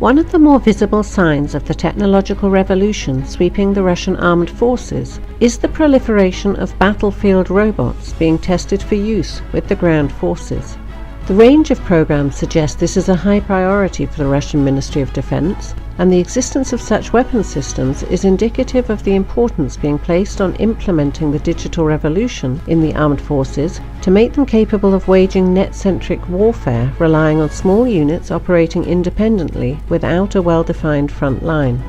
One of the more visible signs of the technological revolution sweeping the Russian armed forces is the proliferation of battlefield robots being tested for use with the ground forces. The range of programs suggests this is a high priority for the Russian Ministry of Defense, and the existence of such weapon systems is indicative of the importance being placed on implementing the digital revolution in the armed forces to make them capable of waging net-centric warfare relying on small units operating independently without a well-defined front line.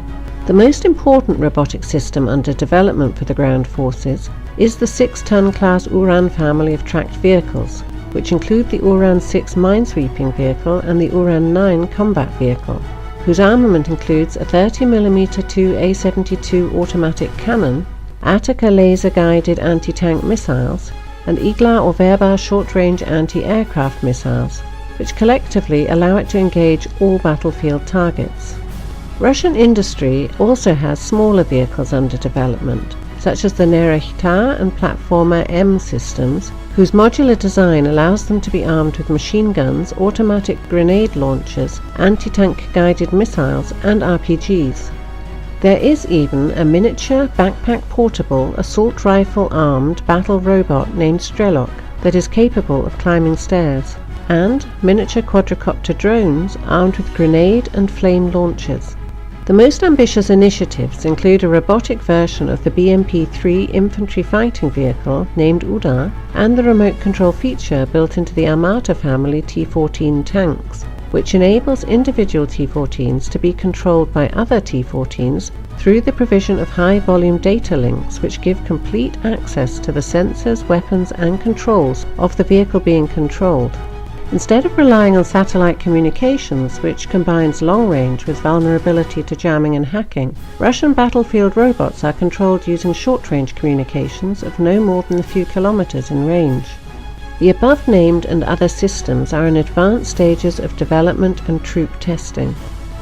The most important robotic system under development for the ground forces is the 6-ton class Uran family of tracked vehicles, which include the Uran-6 minesweeping vehicle and the Uran-9 combat vehicle, whose armament includes a 30mm 2A-72 automatic cannon, Ataka laser-guided anti-tank missiles, and Igla or Verba short-range anti-aircraft missiles, which collectively allow it to engage all battlefield targets. Russian industry also has smaller vehicles under development, such as the Nerechta and Platformer M systems, whose modular design allows them to be armed with machine guns, automatic grenade launchers, anti-tank guided missiles, and RPGs. There is even a miniature, backpack portable, assault rifle armed battle robot named Strelok that is capable of climbing stairs, and miniature quadricopter drones armed with grenade and flame launchers. The most ambitious initiatives include a robotic version of the BMP-3 infantry fighting vehicle named Udar and the remote control feature built into the Armata family T-14 tanks, which enables individual T-14s to be controlled by other T-14s through the provision of high-volume data links which give complete access to the sensors, weapons and controls of the vehicle being controlled. Instead of relying on satellite communications, which combines long range with vulnerability to jamming and hacking, Russian battlefield robots are controlled using short-range communications of no more than a few kilometers in range. The above-named and other systems are in advanced stages of development and troop testing.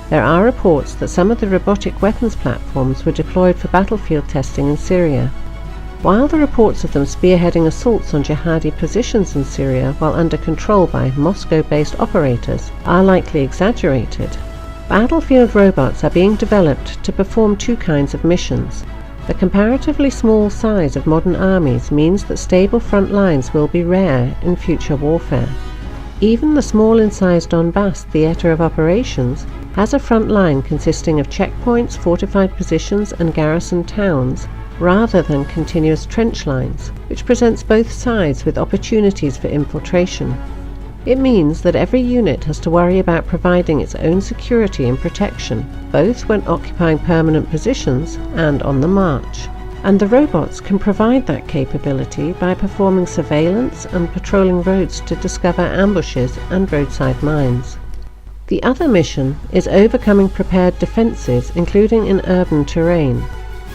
There are reports that some of the robotic weapons platforms were deployed for battlefield testing in Syria. While the reports of them spearheading assaults on jihadi positions in Syria while under control by Moscow-based operators are likely exaggerated, battlefield robots are being developed to perform two kinds of missions. The comparatively small size of modern armies means that stable front lines will be rare in future warfare. Even the small in size Donbass theatre of operations has a front line consisting of checkpoints, fortified positions and garrisoned towns, rather than continuous trench lines, which presents both sides with opportunities for infiltration. It means that every unit has to worry about providing its own security and protection, both when occupying permanent positions and on the march. And the robots can provide that capability by performing surveillance and patrolling roads to discover ambushes and roadside mines. The other mission is overcoming prepared defences, including in urban terrain.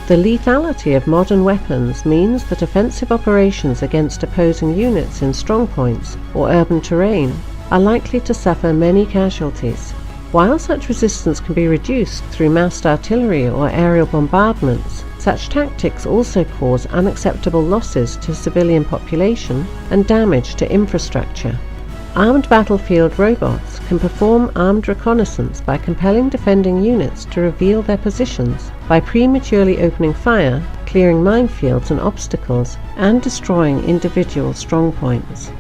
The lethality of modern weapons means that offensive operations against opposing units in strongpoints or urban terrain are likely to suffer many casualties. While such resistance can be reduced through massed artillery or aerial bombardments, such tactics also cause unacceptable losses to civilian population and damage to infrastructure. Armed battlefield robots can perform armed reconnaissance by compelling defending units to reveal their positions by prematurely opening fire, clearing minefields and obstacles, and destroying individual strongpoints.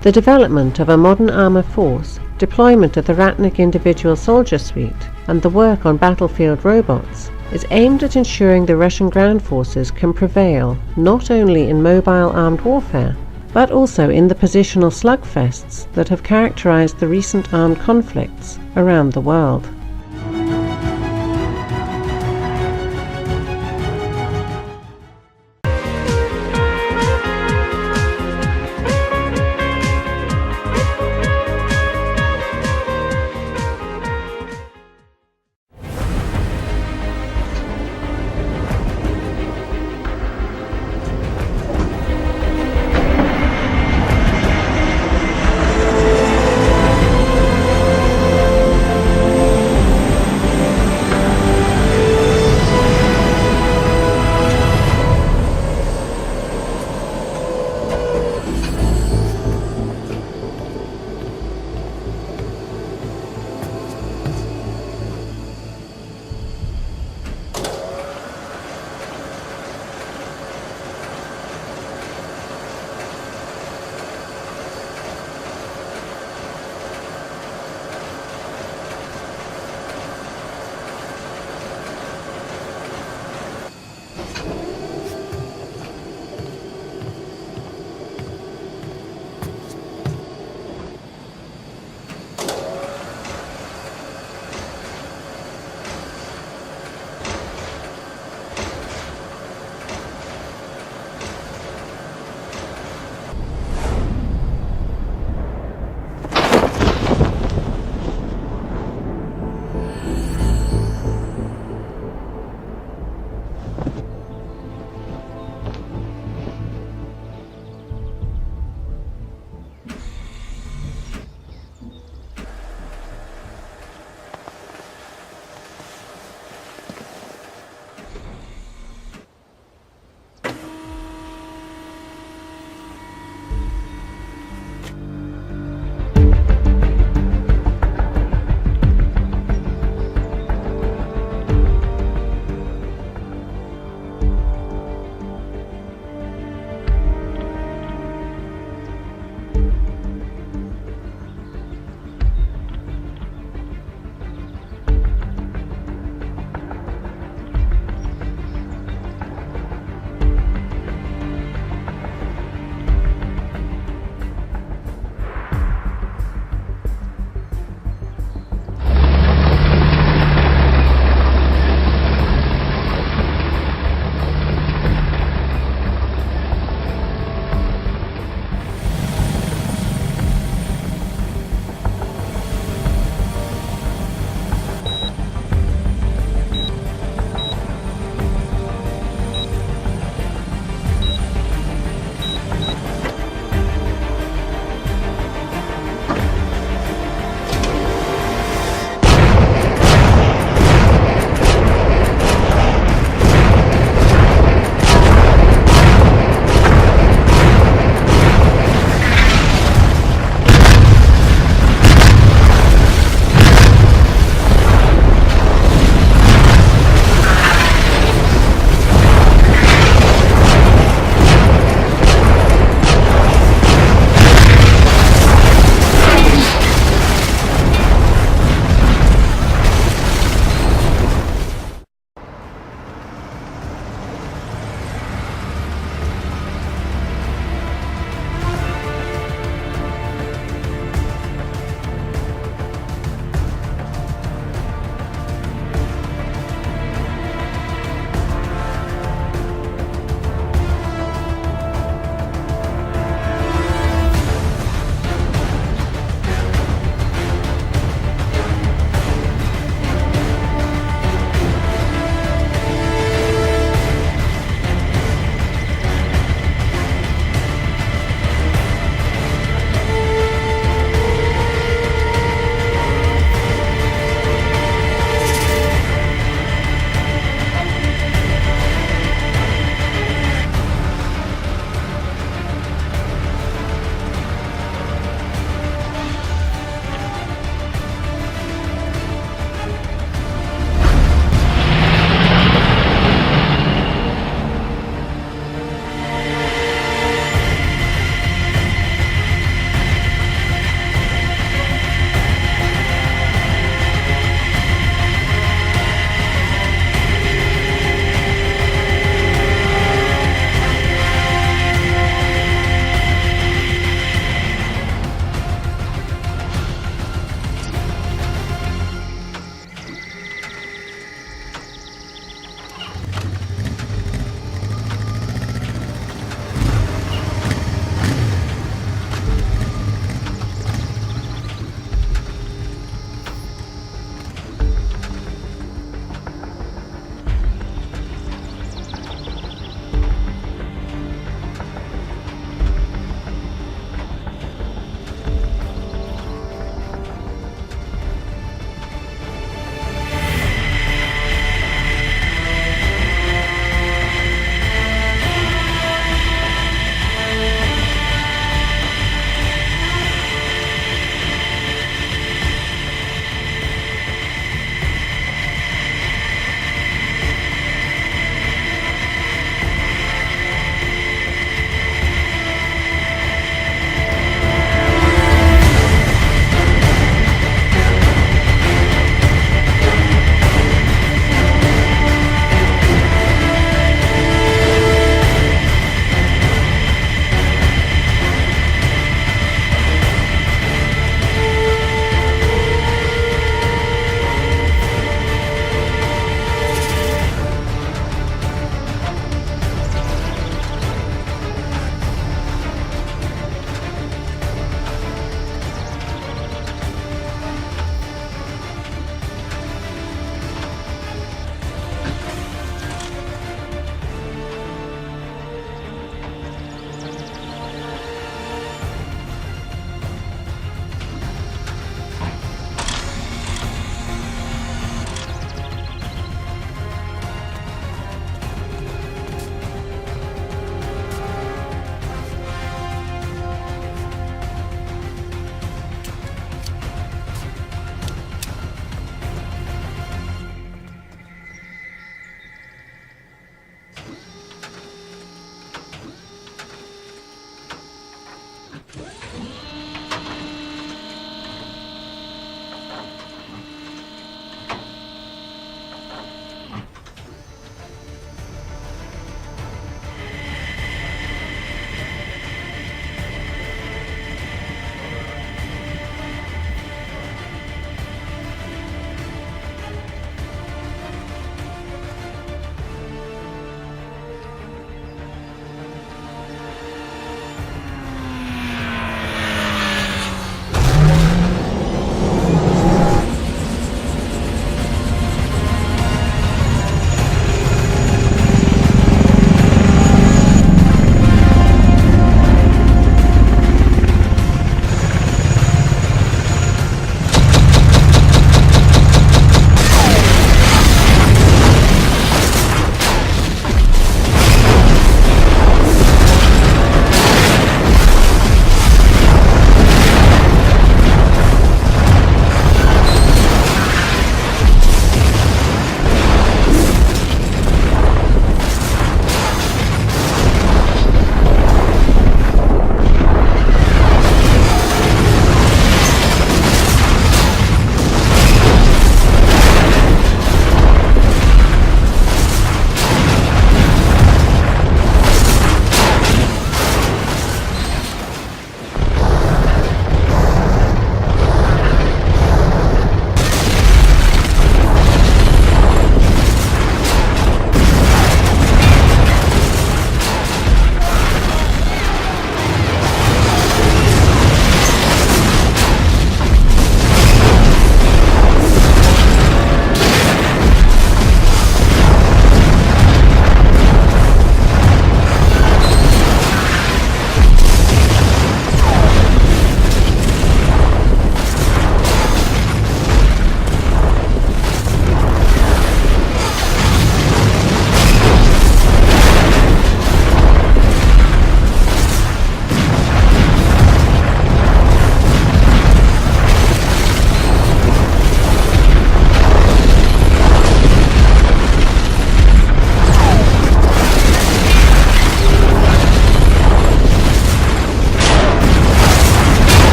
The development of a modern armour force, deployment of the Ratnik individual soldier suite, and the work on battlefield robots is aimed at ensuring the Russian ground forces can prevail not only in mobile armed warfare, but also in the positional slugfests that have characterized the recent armed conflicts around the world.